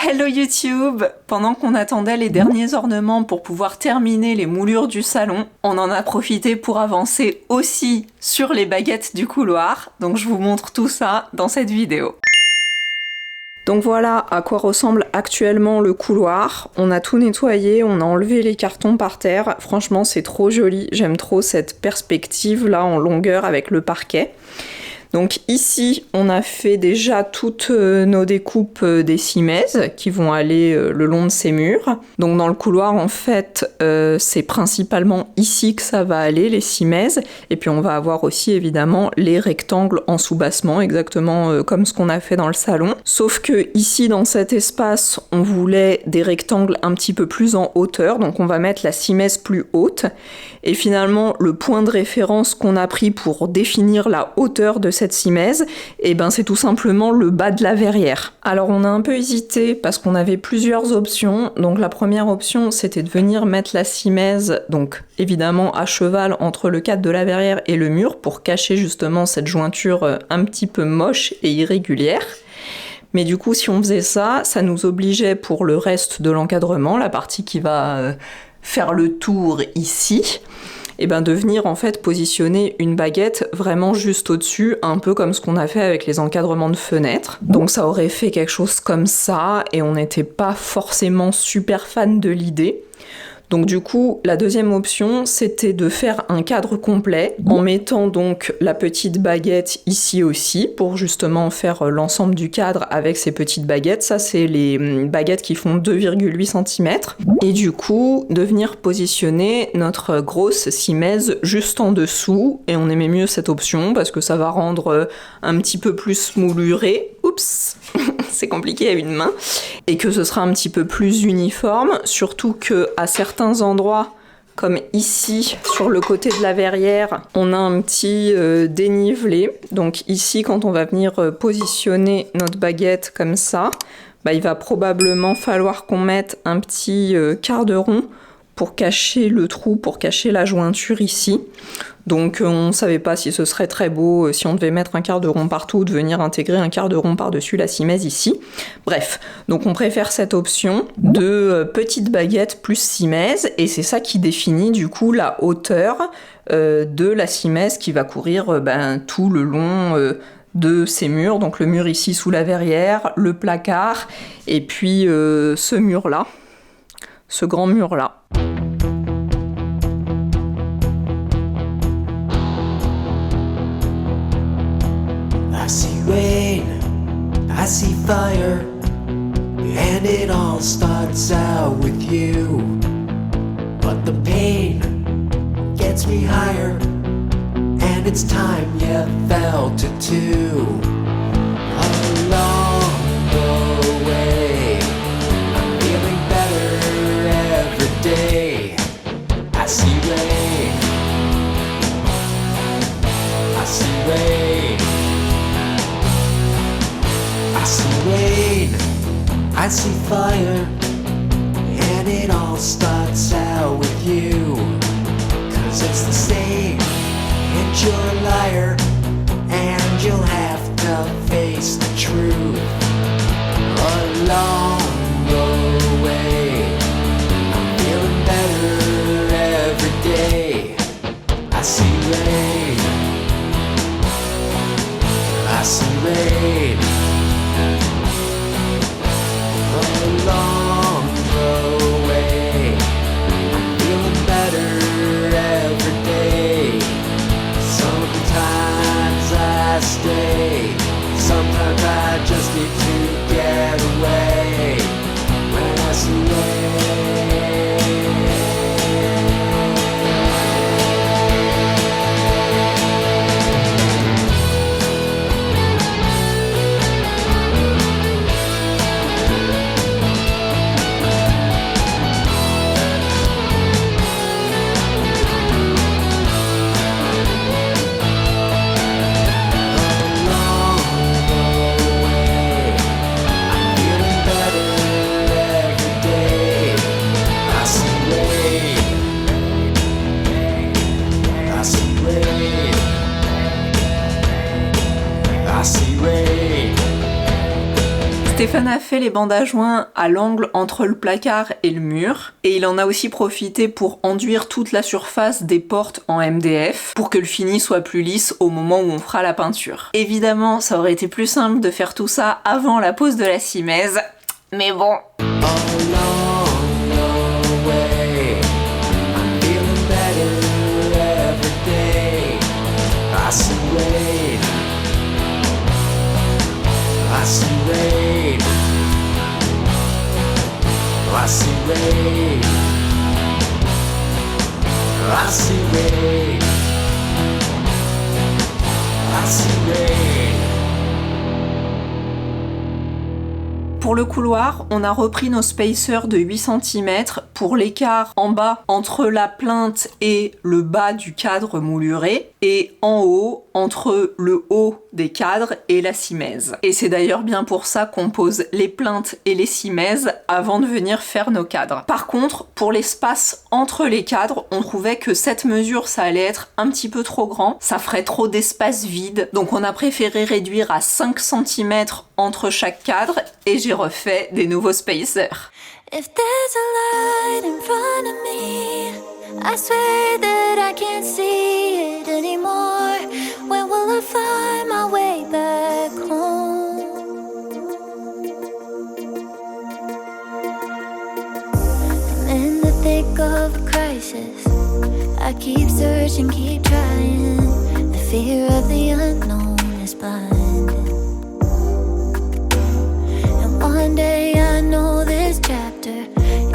Hello YouTube! Pendant qu'on attendait les derniers ornements pour pouvoir terminer les moulures du salon, on en a profité pour avancer aussi sur les baguettes du couloir. Donc je vous montre tout ça dans cette vidéo. Donc voilà à quoi ressemble actuellement le couloir. On a tout nettoyé, on a enlevé les cartons par terre. Franchement, c'est trop joli. J'aime trop cette perspective là en longueur avec le parquet. Donc ici, on a fait déjà toutes nos découpes des simèzes qui vont aller le long de ces murs. Donc dans le couloir, en fait, c'est principalement ici que ça va aller, les simèzes. Et puis on va avoir aussi évidemment les rectangles en soubassement, exactement comme ce qu'on a fait dans le salon. Sauf que ici, dans cet espace, on voulait des rectangles un petit peu plus en hauteur. Donc on va mettre la simèze plus haute. Et finalement, le point de référence qu'on a pris pour définir la hauteur de cette simèze, et ben c'est tout simplement le bas de la verrière. Alors on a un peu hésité parce qu'on avait plusieurs options. Donc la première option, c'était de venir mettre la simèze, donc évidemment à cheval entre le cadre de la verrière et le mur pour cacher justement cette jointure un petit peu moche et irrégulière. Mais du coup, si on faisait ça, ça nous obligeait pour le reste de l'encadrement, la partie qui va faire le tour ici, et ben de venir en fait positionner une baguette vraiment juste au-dessus, un peu comme ce qu'on a fait avec les encadrements de fenêtres. Donc ça aurait fait quelque chose comme ça, et on n'était pas forcément super fan de l'idée. Donc du coup, la deuxième option, c'était de faire un cadre complet en mettant donc la petite baguette ici aussi pour justement faire l'ensemble du cadre avec ces petites baguettes. Ça, c'est les baguettes qui font 2,8 cm. Et du coup, de venir positionner notre grosse simèze juste en dessous. Et on aimait mieux cette option parce que ça va rendre un petit peu plus mouluré. Oups, c'est compliqué à une main. Et que ce sera un petit peu plus uniforme, surtout que à certains endroits, comme ici, sur le côté de la verrière, on a un petit dénivelé. Donc ici, quand on va venir positionner notre baguette comme ça, bah, il va probablement falloir qu'on mette un petit quart de rond pour cacher le trou, pour cacher la jointure ici. Donc on ne savait pas si ce serait très beau, si on devait mettre un quart de rond partout, ou de venir intégrer un quart de rond par-dessus la simèze ici. Bref, donc on préfère cette option de petite baguette plus simèze, et c'est ça qui définit du coup la hauteur de la simèze qui va courir tout le long de ces murs. Donc le mur ici sous la verrière, le placard, et puis ce mur-là, ce grand mur-là. I see rain, I see fire, and it all starts out with you. But the pain gets me higher, and it's time you felt it too. Along the way, I'm feeling better every day. I see rain, I see rain. I see rain, I see fire, and it all starts out with you. 'Cause it's the same, and you're a liar, and you'll have to face the truth. Along the way, I'm feeling better every day. I see rain, I see rain. Along the way, I'm feeling better every day. Sometimes I stay, sometimes I just need to get away. Stephen a fait les bandes à joint à l'angle entre le placard et le mur, et il en a aussi profité pour enduire toute la surface des portes en MDF pour que le fini soit plus lisse au moment où on fera la peinture. Évidemment, ça aurait été plus simple de faire tout ça avant la pose de la simèse, mais bon. I see rain. I see rain. I see rain. I see rain. I see rain. Pour le couloir, on a repris nos spacers de 8 cm pour l'écart en bas entre la plinthe et le bas du cadre mouluré, et en haut entre le haut des cadres et la simèse. Et c'est d'ailleurs bien pour ça qu'on pose les plinthes et les simèses avant de venir faire nos cadres. Par contre, pour l'espace entre les cadres, on trouvait que cette mesure, ça allait être un petit peu trop grand, ça ferait trop d'espace vide, donc on a préféré réduire à 5 cm entre chaque cadre, et j'ai refait des nouveaux spacers. If there's a light in front of me, I swear that I can't see it anymore. When will I find my way back home? I'm in the thick of a crisis. I keep searching, keep trying. The fear of the unknown is blinding. And one day I know this chapter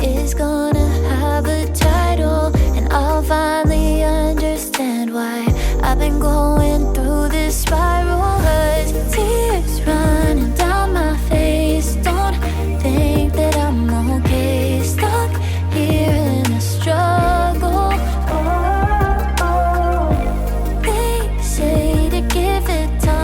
is gonna have a title, and I'll finally understand why I've been going through this spiral. 'Cause tears running down my face. Don't think that I'm okay. Stuck here in a struggle. They say to give it time.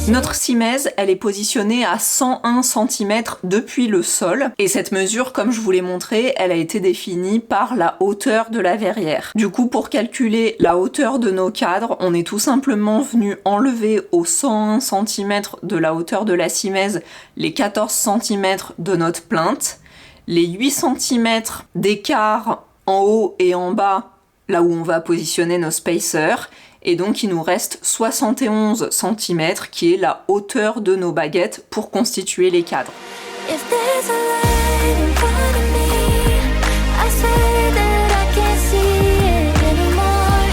Notre simèse, elle est positionnée à 101 cm depuis le sol, et cette mesure, comme je vous l'ai montré, elle a été définie par la hauteur de la verrière. Du coup, pour calculer la hauteur de nos cadres, on est tout simplement venu enlever aux 101 cm de la hauteur de la simèse les 14 cm de notre plinthe, les 8 cm d'écart en haut et en bas, là où on va positionner nos spacers, et donc il nous reste 71 cm qui est la hauteur de nos baguettes pour constituer les cadres. If there's a light in front of me, I swear that I can't see it anymore.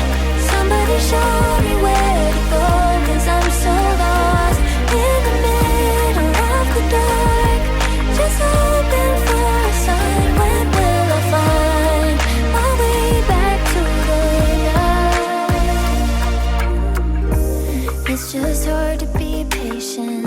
Somebody show me where to go, 'cause I'm so lost in the middle of the dark. Just hoping for a sign. When will I find my way back to the light? It's just hard to be patient.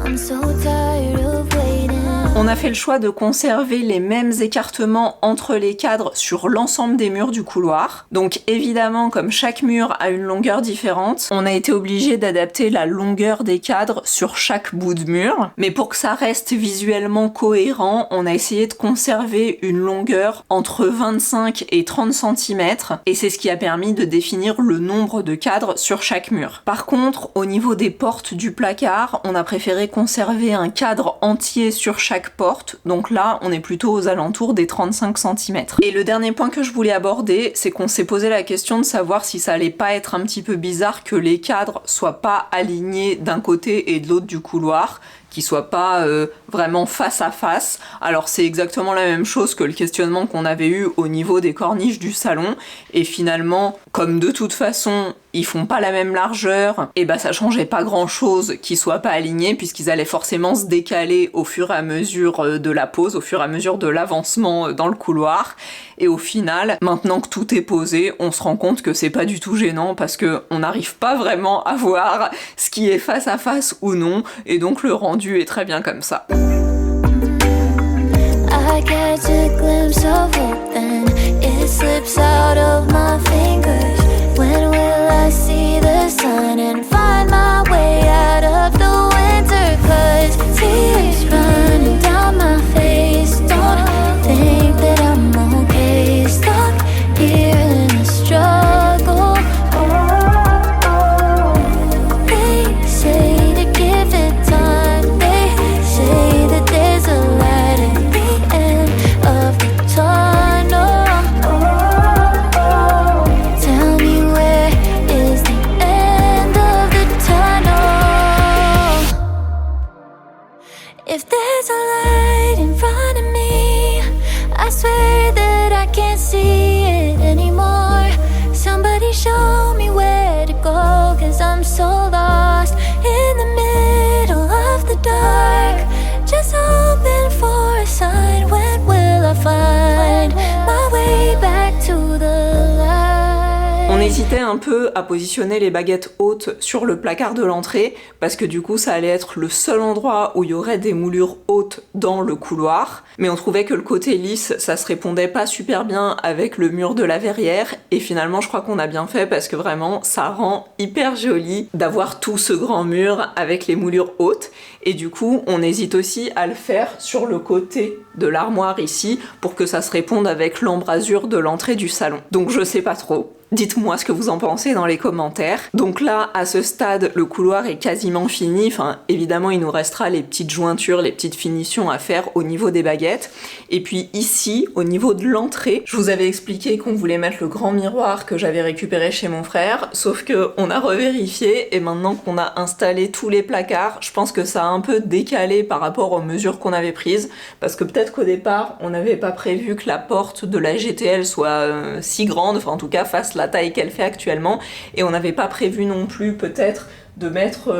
I'm so tired of waiting. On a fait le choix de conserver les mêmes écartements entre les cadres sur l'ensemble des murs du couloir. Donc évidemment, comme chaque mur a une longueur différente, on a été obligé d'adapter la longueur des cadres sur chaque bout de mur. Mais pour que ça reste visuellement cohérent, on a essayé de conserver une longueur entre 25 et 30 cm, et c'est ce qui a permis de définir le nombre de cadres sur chaque mur. Par contre, au niveau des portes du placard, on a préféré conserver un cadre entier sur chaque porte, donc là on est plutôt aux alentours des 35 cm. Et le dernier point que je voulais aborder, c'est qu'on s'est posé la question de savoir si ça allait pas être un petit peu bizarre que les cadres soient pas alignés d'un côté et de l'autre du couloir, qui soient pas vraiment face à face. Alors c'est exactement la même chose que le questionnement qu'on avait eu au niveau des corniches du salon, et finalement, comme de toute façon ils font pas la même largeur, et bah ça changeait pas grand chose qu'ils soient pas alignés, puisqu'ils allaient forcément se décaler au fur et à mesure de la pose, au fur et à mesure de l'avancement dans le couloir. Et au final, maintenant que tout est posé, on se rend compte que c'est pas du tout gênant, parce que on n'arrive pas vraiment à voir ce qui est face à face ou non, et donc le rendu est très bien comme ça. I catch a glimpse of hope, then it slips out of my fingers. When will I see the sun and find my way out of the winter? 'Cause tears running down my face. Don't think that I'm okay. Stuck here in a struggle. They say to give it time. They say There's a light in front of me. I swear that I can't see it anymore. Somebody show me where to go, 'cause I'm so lost in the middle of the dark. Just hoping for a sign. When will I find my way back to the light? On hésitait un peu à positionner les baguettes hautes sur le placard de l'entrée parce que du coup ça allait être le seul endroit où il y aurait des moulures hautes dans le couloir, mais on trouvait que le côté lisse ça se répondait pas super bien avec le mur de la verrière et finalement je crois qu'on a bien fait parce que vraiment ça rend hyper joli d'avoir tout ce grand mur avec les moulures hautes et du coup on hésite aussi à le faire sur le côté de l'armoire ici pour que ça se réponde avec l'embrasure de l'entrée du salon. Donc je sais pas trop. Dites-moi ce que vous en pensez dans les commentaires. Donc là, à ce stade, le couloir est quasiment fini. Enfin, évidemment, il nous restera les petites jointures, les petites finitions à faire au niveau des baguettes. Et puis ici, au niveau de l'entrée, je vous avais expliqué qu'on voulait mettre le grand miroir que j'avais récupéré chez mon frère, sauf que on a revérifié et maintenant qu'on a installé tous les placards, je pense que ça a un peu décalé par rapport aux mesures qu'on avait prises, parce que peut-être qu'au départ, on n'avait pas prévu que la porte de la GTL soit si grande, enfin en tout cas fasse la taille qu'elle fait actuellement, et on n'avait pas prévu non plus peut-être de mettre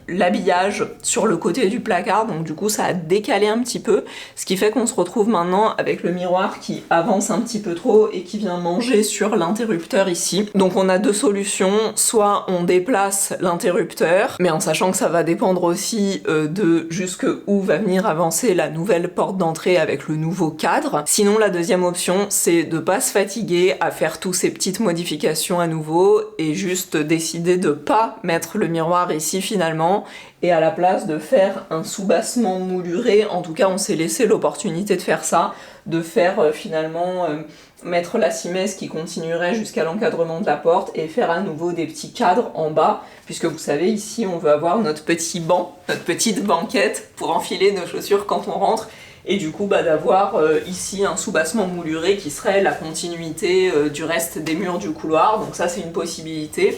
l'habillage sur le côté du placard, donc du coup ça a décalé un petit peu, ce qui fait qu'on se retrouve maintenant avec le miroir qui avance un petit peu trop et qui vient manger sur l'interrupteur ici. Donc on a deux solutions, soit on déplace l'interrupteur, mais en sachant que ça va dépendre aussi de jusque où va venir avancer la nouvelle porte d'entrée avec le nouveau cadre. Sinon la deuxième option c'est de pas se fatiguer à faire toutes ces petites modifications à nouveau et juste décider de pas mettre le miroir ici finalement et à la place de faire un soubassement mouluré. En tout cas on s'est laissé l'opportunité de faire ça, de faire finalement mettre la simèse qui continuerait jusqu'à l'encadrement de la porte et faire à nouveau des petits cadres en bas, puisque vous savez ici on veut avoir notre petit banc, notre petite banquette pour enfiler nos chaussures quand on rentre. Et du coup d'avoir ici un soubassement mouluré qui serait la continuité du reste des murs du couloir, donc ça c'est une possibilité.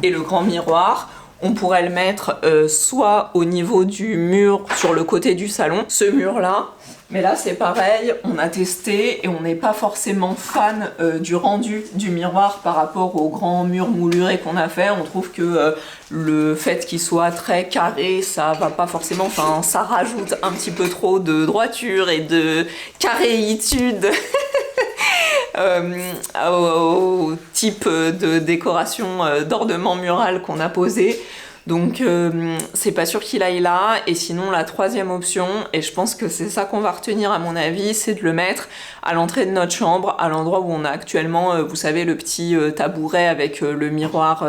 Et le grand miroir, on pourrait le mettre soit au niveau du mur sur le côté du salon, ce mur là, mais là c'est pareil, on a testé et on n'est pas forcément fan du rendu du miroir par rapport au grand mur mouluré qu'on a fait. On trouve que le fait qu'il soit très carré, ça va pas forcément, enfin ça rajoute un petit peu trop de droiture et de carréitude au type de décoration d'ornement mural qu'on a posé. Donc c'est pas sûr qu'il aille là, et sinon la troisième option, et je pense que c'est ça qu'on va retenir à mon avis, c'est de le mettre à l'entrée de notre chambre, à l'endroit où on a actuellement, vous savez, le petit tabouret avec le miroir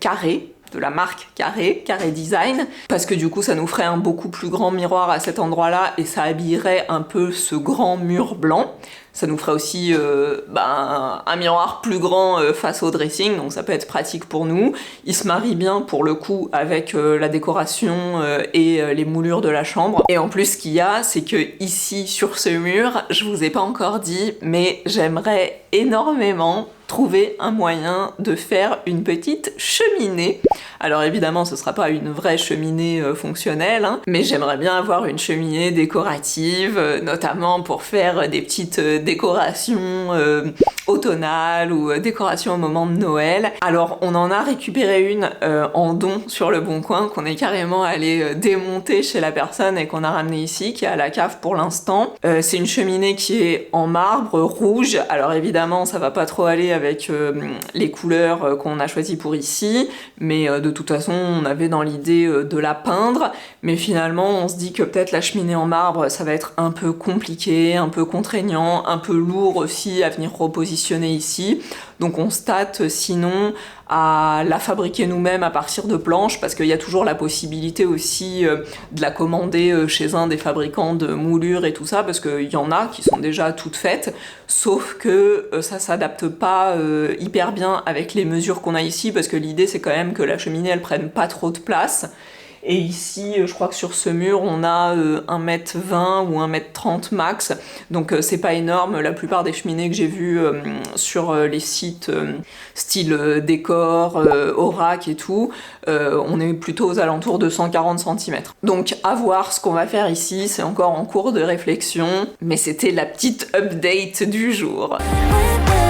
carré, de la marque Carré Design, parce que du coup ça nous ferait un beaucoup plus grand miroir à cet endroit-là et ça habillerait un peu ce grand mur blanc. Ça nous ferait aussi un miroir plus grand face au dressing, donc ça peut être pratique pour nous. Il se marie bien pour le coup avec la décoration et les moulures de la chambre. Et en plus ce qu'il y a, c'est que ici sur ce mur, je vous ai pas encore dit, mais j'aimerais énormément trouver un moyen de faire une petite cheminée. Alors évidemment ce sera pas une vraie cheminée fonctionnelle, hein, mais j'aimerais bien avoir une cheminée décorative, notamment pour faire des petites décorations automnales ou décorations au moment de Noël. Alors on en a récupéré une en don sur le Bon Coin qu'on est carrément allé démonter chez la personne et qu'on a ramené ici, qui est à la cave pour l'instant. C'est une cheminée qui est en marbre rouge, alors évidemment ça va pas trop aller avec les couleurs qu'on a choisies pour ici, mais de toute façon on avait dans l'idée de la peindre, mais finalement on se dit que peut-être la cheminée en marbre ça va être un peu compliqué, un peu contraignant, un peu lourd aussi à venir repositionner ici, donc on se tâte sinon à la fabriquer nous-mêmes à partir de planches, parce qu'il y a toujours la possibilité aussi de la commander chez un des fabricants de moulures et tout ça, parce qu'il y en a qui sont déjà toutes faites, sauf que ça s'adapte pas hyper bien avec les mesures qu'on a ici, parce que l'idée c'est quand même que la cheminée elle prenne pas trop de place. Et ici, je crois que sur ce mur, on a 1m20 ou 1m30 max, donc c'est pas énorme. La plupart des cheminées que j'ai vues sur les sites style décor, Aurac et tout, on est plutôt aux alentours de 140 cm. Donc à voir ce qu'on va faire ici, c'est encore en cours de réflexion, mais c'était la petite update du jour. When